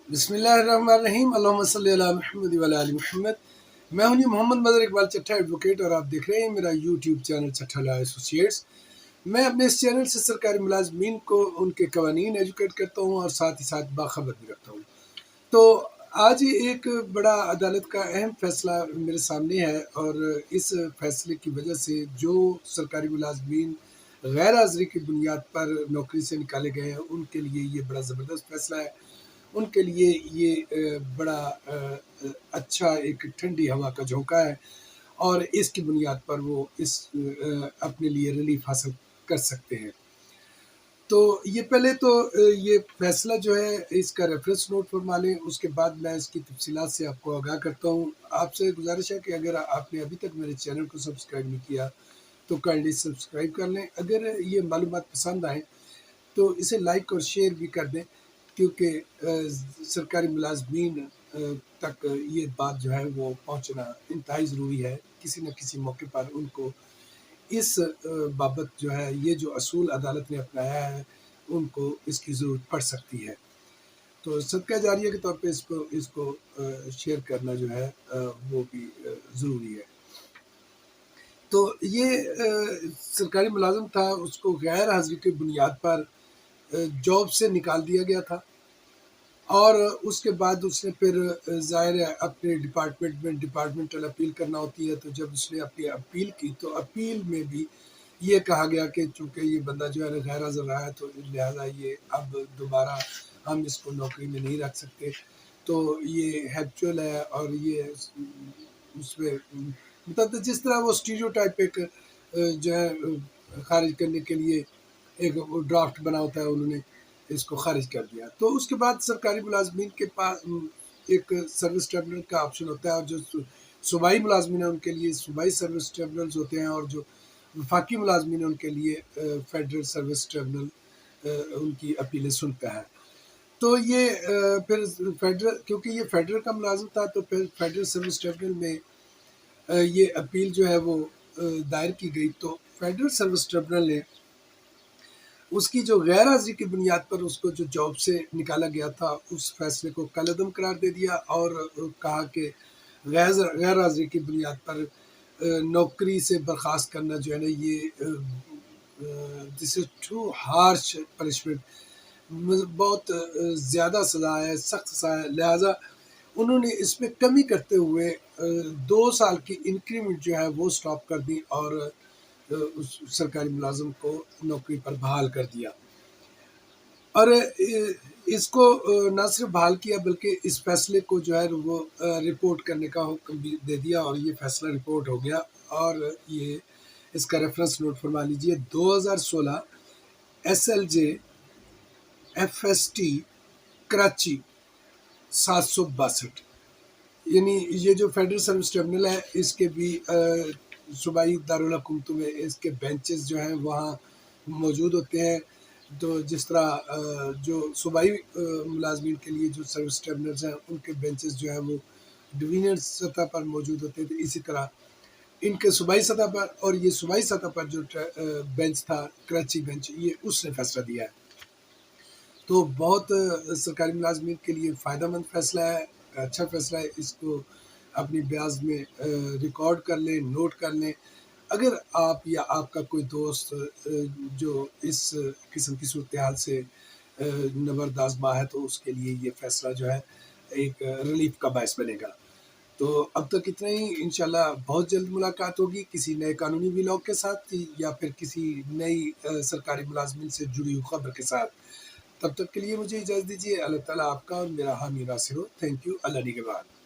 بسم اللہ الرحمن الرحیم، اللہم صلی علی محمد و علی آل محمد۔ میں ہوں محمد مظہر اقبال چٹھا ایڈوکیٹ، اور آپ دیکھ رہے ہیں میرا یوٹیوب چینل چٹھا لا ایسوسیٹس۔ میں اپنے اس چینل سے سرکاری ملازمین کو ان کے قوانین ایجوکیٹ کرتا ہوں اور ساتھ ہی ساتھ باخبر بھی رکھتا ہوں۔ تو آج ایک بڑا عدالت کا اہم فیصلہ میرے سامنے ہے، اور اس فیصلے کی وجہ سے جو سرکاری ملازمین غیر حاضری کی بنیاد پر نوکری سے نکالے گئے ہیں ان کے لیے یہ بڑا زبردست فیصلہ ہے۔ ان کے لیے یہ بڑا اچھا ایک ٹھنڈی ہوا کا جھونکا ہے، اور اس کی بنیاد پر وہ اپنے لیے ریلیف حاصل کر سکتے ہیں۔ تو یہ پہلے تو یہ فیصلہ جو ہے اس کا ریفرنس نوٹ فرما لیں، اس کے بعد میں اس کی تفصیلات سے آپ کو آگاہ کرتا ہوں۔ آپ سے گزارش ہے کہ اگر آپ نے ابھی تک میرے چینل کو سبسکرائب نہیں کیا تو کائنڈلی سبسکرائب کر لیں۔ اگر یہ معلومات پسند آئیں تو اسے لائک اور شیئر بھی کر دیں، کیونکہ سرکاری ملازمین تک یہ بات جو ہے وہ پہنچنا انتہائی ضروری ہے۔ کسی نہ کسی موقع پر ان کو اس بابت جو ہے یہ جو اصول عدالت نے اپنایا ہے ان کو اس کی ضرورت پڑ سکتی ہے۔ تو صدقہ جاریہ کے طور پہ اس کو شیئر کرنا جو ہے وہ بھی ضروری ہے۔ تو یہ سرکاری ملازم تھا، اس کو غیر حاضری کی بنیاد پر جاب سے نکال دیا گیا تھا، اور اس کے بعد اس نے پھر ظاہر ہے اپنے ڈپارٹمنٹ میں ڈپارٹمنٹل اپیل کرنا ہوتی ہے۔ تو جب اس نے اپنی اپیل کی تو اپیل میں بھی یہ کہا گیا کہ چونکہ یہ بندہ جو ہے غیر حاضر رہا ہے تو لہٰذا یہ اب دوبارہ ہم اس کو نوکری میں نہیں رکھ سکتے۔ تو یہ ہیبچول ہے، اور یہ اس میں مطلب جس طرح وہ اسٹیریوٹائپ ایک جو ہے خارج کرنے کے لیے ایک ڈرافٹ بنا ہوتا ہے، انہوں نے اس کو خارج کر دیا۔ تو اس کے بعد سرکاری ملازمین کے پاس ایک سروس ٹریبونل کا آپشن ہوتا ہے، اور جو صوبائی ملازمین ہیں ان کے لیے صوبائی سروس ٹریبونلز ہوتے ہیں، اور جو وفاقی ملازمین ہیں ان کے لیے فیڈرل سروس ٹریبونل ان کی اپیلیں سنتا ہے۔ تو یہ پھر فیڈرل، کیونکہ یہ فیڈرل کا ملازم تھا تو پھر فیڈرل سروس ٹریبونل میں یہ اپیل جو ہے وہ دائر کی گئی۔ تو فیڈرل سروس ٹریبونل نے اس کی جو غیر حاضری کی بنیاد پر اس کو جو جاب سے نکالا گیا تھا اس فیصلے کو کالعدم قرار دے دیا، اور کہا کہ غیر حاضری کی بنیاد پر نوکری سے برخاست کرنا جو ہے نا یہ دس از ٹو ہارش پنشمنٹ، بہت زیادہ سزا ہے، سخت سزا ہے۔ لہٰذا انہوں نے اس میں کمی کرتے ہوئے 2 سال کی انکریمنٹ جو ہے وہ سٹاپ کر دی، اور اس سرکاری ملازم کو نوکری پر بحال کر دیا۔ اور اس کو نہ صرف بحال کیا بلکہ اس فیصلے کو جو ہے وہ رپورٹ کرنے کا حکم بھی دے دیا، اور یہ فیصلہ رپورٹ ہو گیا۔ اور یہ اس کا ریفرنس نوٹ فرما لیجئے، 2016 SLJ FST کراچی 762۔ یعنی یہ جو فیڈرل سروس ٹریبونل ہے اس کے بھی صوبائی دارالحکومتوں میں اس کے بینچز جو ہیں وہاں موجود ہوتے ہیں۔ تو جس طرح جو صوبائی ملازمین کے لیے جو سروس ٹریبونلز ہیں ان کے بینچز جو ہیں وہ ڈویژنل سطح پر موجود ہوتے ہیں، تو اسی طرح ان کے صوبائی سطح پر، اور یہ صوبائی سطح پر جو بینچ تھا کراچی بینچ، یہ اس نے فیصلہ دیا ہے۔ تو بہت سرکاری ملازمین کے لیے فائدہ مند فیصلہ ہے، اچھا فیصلہ ہے۔ اس کو اپنی بیاض میں ریکارڈ کر لیں، نوٹ کر لیں۔ اگر آپ یا آپ کا کوئی دوست جو اس قسم کی صورتحال سے نبرد آزما ہے تو اس کے لیے یہ فیصلہ جو ہے ایک ریلیف کا باعث بنے گا۔ تو اب تک اتنا ہی، انشاءاللہ بہت جلد ملاقات ہوگی کسی نئے قانونی ولاگ کے ساتھ، یا پھر کسی نئی سرکاری ملازمین سے جڑی ہوئی خبر کے ساتھ۔ تب تک کے لیے مجھے اجازت دیجیے۔ اللہ تعالیٰ آپ کا اور میرا حامی ناصر ہو۔ Thank you. اللہ نگہبان۔